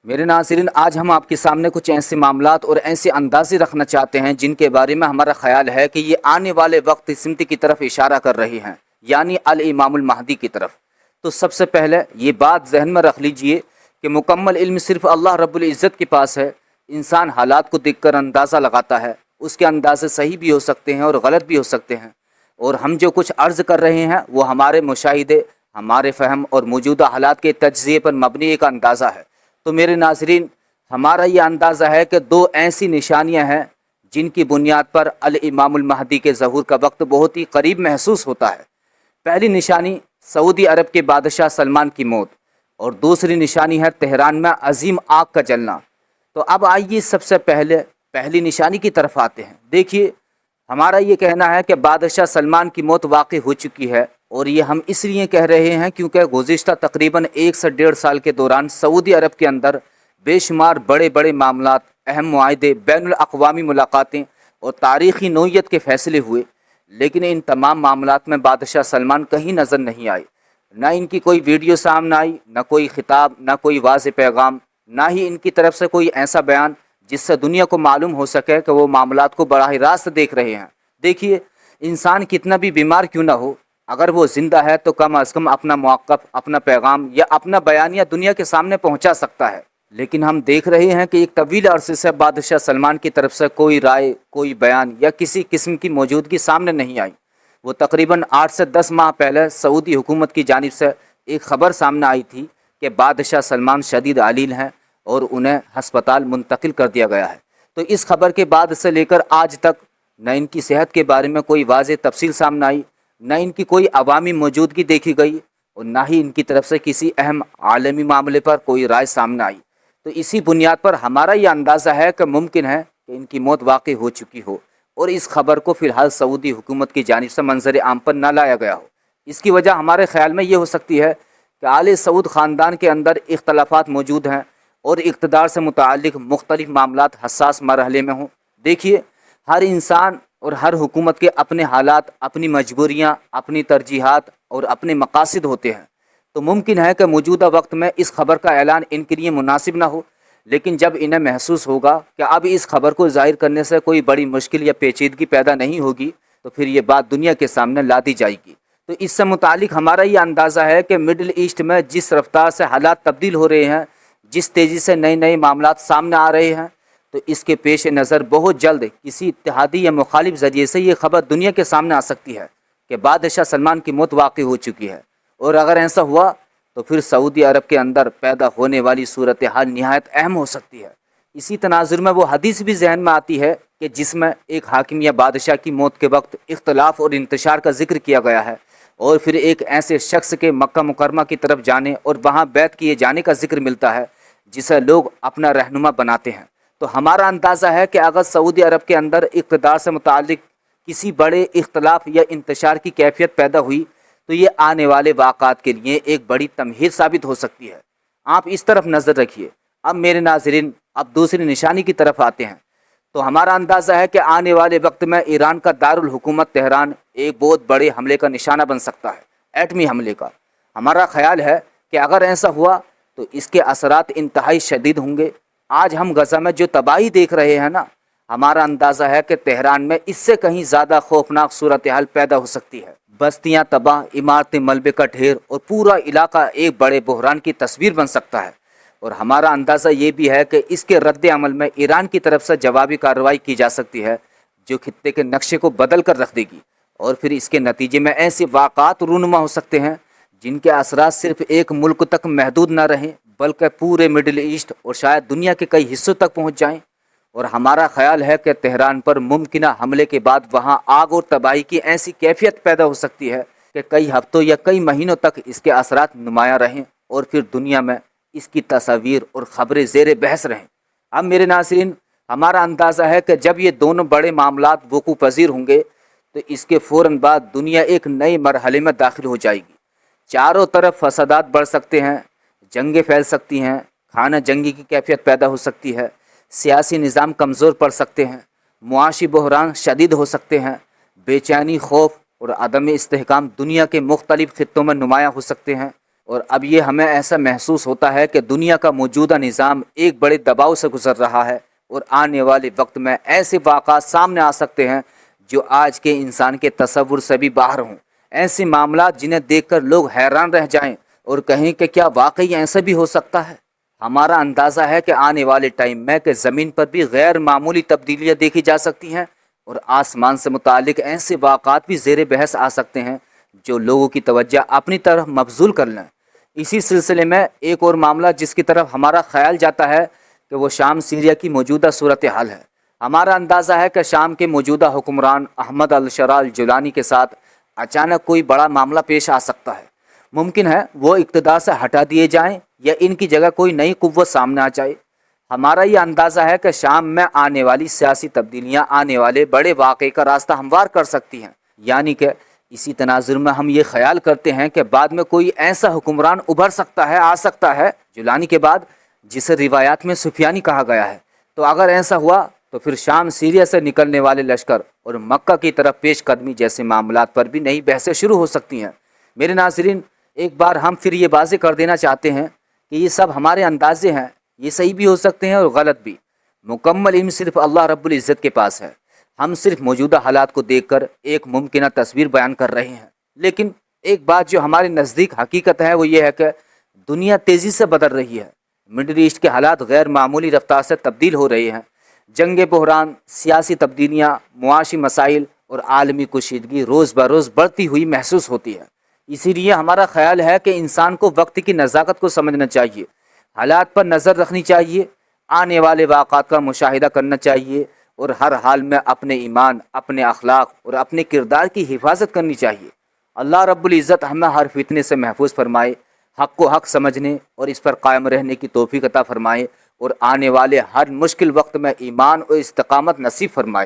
میرے ناظرین، آج ہم آپ کے سامنے کچھ ایسے معاملات اور ایسے اندازے رکھنا چاہتے ہیں جن کے بارے میں ہمارا خیال ہے کہ یہ آنے والے وقت سمت کی طرف اشارہ کر رہی ہیں، یعنی الامام المہدی کی طرف۔ تو سب سے پہلے یہ بات ذہن میں رکھ لیجئے کہ مکمل علم صرف اللہ رب العزت کے پاس ہے۔ انسان حالات کو دیکھ کر اندازہ لگاتا ہے، اس کے اندازے صحیح بھی ہو سکتے ہیں اور غلط بھی ہو سکتے ہیں، اور ہم جو کچھ عرض کر رہے ہیں وہ ہمارے مشاہدے، ہمارے فہم اور موجودہ حالات کے تجزیے پر مبنی ایک اندازہ ہے۔ تو میرے ناظرین، ہمارا یہ اندازہ ہے کہ دو ایسی نشانیاں ہیں جن کی بنیاد پر الامام المہدی کے ظہور کا وقت بہت ہی قریب محسوس ہوتا ہے۔ پہلی نشانی سعودی عرب کے بادشاہ سلمان کی موت، اور دوسری نشانی ہے تہران میں عظیم آگ کا جلنا۔ تو اب آئیے سب سے پہلے پہلی نشانی کی طرف آتے ہیں۔ دیکھیے، ہمارا یہ کہنا ہے کہ بادشاہ سلمان کی موت واقع ہو چکی ہے، اور یہ ہم اس لیے کہہ رہے ہیں کیونکہ گزشتہ تقریباً 1 سے 1.5 سال کے دوران سعودی عرب کے اندر بے شمار بڑے بڑے معاملات، اہم معاہدے، بین الاقوامی ملاقاتیں اور تاریخی نوعیت کے فیصلے ہوئے، لیکن ان تمام معاملات میں بادشاہ سلمان کہیں نظر نہیں آئے۔ نہ ان کی کوئی ویڈیو سامنے آئی، نہ کوئی خطاب، نہ کوئی واضح پیغام، نہ ہی ان کی طرف سے کوئی ایسا بیان جس سے دنیا کو معلوم ہو سکے کہ وہ معاملات کو براہ راست دیکھ رہے ہیں۔ دیکھیے، انسان کتنا بھی بیمار کیوں نہ ہو، اگر وہ زندہ ہے تو کم از کم اپنا موقف، اپنا پیغام یا اپنا بیانیہ دنیا کے سامنے پہنچا سکتا ہے۔ لیکن ہم دیکھ رہے ہیں کہ ایک طویل عرصے سے بادشاہ سلمان کی طرف سے کوئی رائے، کوئی بیان یا کسی قسم کی موجودگی سامنے نہیں آئی۔ وہ تقریباً 8 سے 10 ماہ پہلے سعودی حکومت کی جانب سے ایک خبر سامنے آئی تھی کہ بادشاہ سلمان شدید علیل ہیں اور انہیں ہسپتال منتقل کر دیا گیا ہے۔ تو اس خبر کے بعد سے لے کر آج تک نہ ان کی صحت کے بارے میں کوئی واضح تفصیل سامنے آئی، نہ ان کی کوئی عوامی موجودگی دیکھی گئی، اور نہ ہی ان کی طرف سے کسی اہم عالمی معاملے پر کوئی رائے سامنے آئی۔ تو اسی بنیاد پر ہمارا یہ اندازہ ہے کہ ممکن ہے کہ ان کی موت واقع ہو چکی ہو، اور اس خبر کو فی الحال سعودی حکومت کی جانب سے منظر عام پر نہ لایا گیا ہو۔ اس کی وجہ ہمارے خیال میں یہ ہو سکتی ہے کہ آل سعود خاندان کے اندر اختلافات موجود ہیں اور اقتدار سے متعلق مختلف معاملات حساس مرحلے میں ہوں۔ دیکھیے، ہر انسان اور ہر حکومت کے اپنے حالات، اپنی مجبوریاں، اپنی ترجیحات اور اپنے مقاصد ہوتے ہیں۔ تو ممکن ہے کہ موجودہ وقت میں اس خبر کا اعلان ان کے لیے مناسب نہ ہو، لیکن جب انہیں محسوس ہوگا کہ اب اس خبر کو ظاہر کرنے سے کوئی بڑی مشکل یا پیچیدگی پیدا نہیں ہوگی، تو پھر یہ بات دنیا کے سامنے لا دی جائے گی۔ تو اس سے متعلق ہمارا یہ اندازہ ہے کہ مڈل ایسٹ میں جس رفتار سے حالات تبدیل ہو رہے ہیں، جس تیزی سے نئے نئے معاملات سامنے آ رہے ہیں، تو اس کے پیش نظر بہت جلد کسی اتحادی یا مخالف ذریعے سے یہ خبر دنیا کے سامنے آ سکتی ہے کہ بادشاہ سلمان کی موت واقع ہو چکی ہے۔ اور اگر ایسا ہوا تو پھر سعودی عرب کے اندر پیدا ہونے والی صورتحال نہایت اہم ہو سکتی ہے۔ اسی تناظر میں وہ حدیث بھی ذہن میں آتی ہے کہ جس میں ایک حاکم یا بادشاہ کی موت کے وقت اختلاف اور انتشار کا ذکر کیا گیا ہے، اور پھر ایک ایسے شخص کے مکہ مکرمہ کی طرف جانے اور وہاں بیعت کیے جانے کا ذکر ملتا ہے جسے لوگ اپنا رہنما بناتے ہیں۔ تو ہمارا اندازہ ہے کہ اگر سعودی عرب کے اندر اقتدار سے متعلق کسی بڑے اختلاف یا انتشار کی کیفیت پیدا ہوئی تو یہ آنے والے واقعات کے لیے ایک بڑی تمہید ثابت ہو سکتی ہے۔ آپ اس طرف نظر رکھیے۔ اب میرے ناظرین، اب دوسری نشانی کی طرف آتے ہیں۔ تو ہمارا اندازہ ہے کہ آنے والے وقت میں ایران کا دارالحکومت تہران ایک بہت بڑے حملے کا نشانہ بن سکتا ہے، ایٹمی حملے کا۔ ہمارا خیال ہے کہ اگر ایسا ہوا تو اس کے اثرات انتہائی شدید ہوں گے۔ آج ہم غزہ میں جو تباہی دیکھ رہے ہیں نا، ہمارا اندازہ ہے کہ تہران میں اس سے کہیں زیادہ خوفناک صورتحال پیدا ہو سکتی ہے۔ بستیاں تباہ، عمارتیں ملبے کا ڈھیر، اور پورا علاقہ ایک بڑے بحران کی تصویر بن سکتا ہے۔ اور ہمارا اندازہ یہ بھی ہے کہ اس کے رد عمل میں ایران کی طرف سے جوابی کارروائی کی جا سکتی ہے جو خطے کے نقشے کو بدل کر رکھ دے گی، اور پھر اس کے نتیجے میں ایسے واقعات رونما ہو سکتے ہیں جن کے اثرات صرف ایک ملک تک محدود نہ رہیں بلکہ پورے مڈل ایسٹ اور شاید دنیا کے کئی حصوں تک پہنچ جائیں۔ اور ہمارا خیال ہے کہ تہران پر ممکنہ حملے کے بعد وہاں آگ اور تباہی کی ایسی کیفیت پیدا ہو سکتی ہے کہ کئی ہفتوں یا کئی مہینوں تک اس کے اثرات نمایاں رہیں، اور پھر دنیا میں اس کی تصاویر اور خبریں زیر بحث رہیں۔ اب میرے ناظرین، ہمارا اندازہ ہے کہ جب یہ دونوں بڑے معاملات وقوع پذیر ہوں گے تو اس کے فوراً بعد دنیا ایک نئے مرحلے میں داخل ہو جائے گی۔ چاروں طرف فسادات بڑھ سکتے ہیں، جنگیں پھیل سکتی ہیں، خانہ جنگی کی کیفیت پیدا ہو سکتی ہے، سیاسی نظام کمزور پڑ سکتے ہیں، معاشی بحران شدید ہو سکتے ہیں، بے چینی، خوف اور عدم استحکام دنیا کے مختلف خطوں میں نمایاں ہو سکتے ہیں، اور اب یہ ہمیں ایسا محسوس ہوتا ہے کہ دنیا کا موجودہ نظام ایک بڑے دباؤ سے گزر رہا ہے اور آنے والے وقت میں ایسے واقعات سامنے آ سکتے ہیں جو آج کے انسان کے تصور سے بھی باہر ہوں، ایسے معاملات جنہیں دیکھ کر لوگ حیران رہ جائیں اور کہیں کہ کیا واقعی ایسا بھی ہو سکتا ہے۔ ہمارا اندازہ ہے کہ آنے والے ٹائم میں کہ زمین پر بھی غیر معمولی تبدیلیاں دیکھی جا سکتی ہیں اور آسمان سے متعلق ایسے واقعات بھی زیر بحث آ سکتے ہیں جو لوگوں کی توجہ اپنی طرف مبذول کر لیں۔ اسی سلسلے میں ایک اور معاملہ جس کی طرف ہمارا خیال جاتا ہے کہ وہ شام سیریا کی موجودہ صورتحال ہے۔ ہمارا اندازہ ہے کہ شام کے موجودہ حکمران احمد الشرع الجولانی کے ساتھ اچانک کوئی بڑا معاملہ پیش آ سکتا ہے۔ ممکن ہے وہ اقتدار سے ہٹا دیے جائیں یا ان کی جگہ کوئی نئی قوت سامنے آ جائے۔ ہمارا یہ اندازہ ہے کہ شام میں آنے والی سیاسی تبدیلیاں آنے والے بڑے واقعے کا راستہ ہموار کر سکتی ہیں، یعنی کہ اسی تناظر میں ہم یہ خیال کرتے ہیں کہ بعد میں کوئی ایسا حکمران ابھر سکتا ہے، آ سکتا ہے جولانی کے بعد، جسے روایات میں سفیانی کہا گیا ہے۔ تو اگر ایسا ہوا تو پھر شام سیریا سے نکلنے والے لشکر اور مکہ کی طرف پیش قدمی جیسے معاملات پر بھی نئی بحثیں شروع ہو سکتی ہیں۔ میرے ناظرین، ایک بار ہم پھر یہ واضح کر دینا چاہتے ہیں کہ یہ سب ہمارے اندازے ہیں، یہ صحیح بھی ہو سکتے ہیں اور غلط بھی۔ مکمل علم صرف اللہ رب العزت کے پاس ہے۔ ہم صرف موجودہ حالات کو دیکھ کر ایک ممکنہ تصویر بیان کر رہے ہیں، لیکن ایک بات جو ہمارے نزدیک حقیقت ہے وہ یہ ہے کہ دنیا تیزی سے بدل رہی ہے۔ مڈل ایسٹ کے حالات غیر معمولی رفتار سے تبدیل ہو رہے ہیں۔ جنگ، بحران، سیاسی تبدیلیاں، معاشی مسائل اور عالمی کشیدگی روز بروز بڑھتی ہوئی محسوس ہوتی ہے۔ اسی لیے ہمارا خیال ہے کہ انسان کو وقت کی نزاکت کو سمجھنا چاہیے، حالات پر نظر رکھنی چاہیے، آنے والے واقعات کا مشاہدہ کرنا چاہیے اور ہر حال میں اپنے ایمان، اپنے اخلاق اور اپنے کردار کی حفاظت کرنی چاہیے۔ اللہ رب العزت ہمیں ہر فتنے سے محفوظ فرمائے، حق کو حق سمجھنے اور اس پر قائم رہنے کی توفیق عطا فرمائے اور آنے والے ہر مشکل وقت میں ایمان اور استقامت نصیب فرمائے۔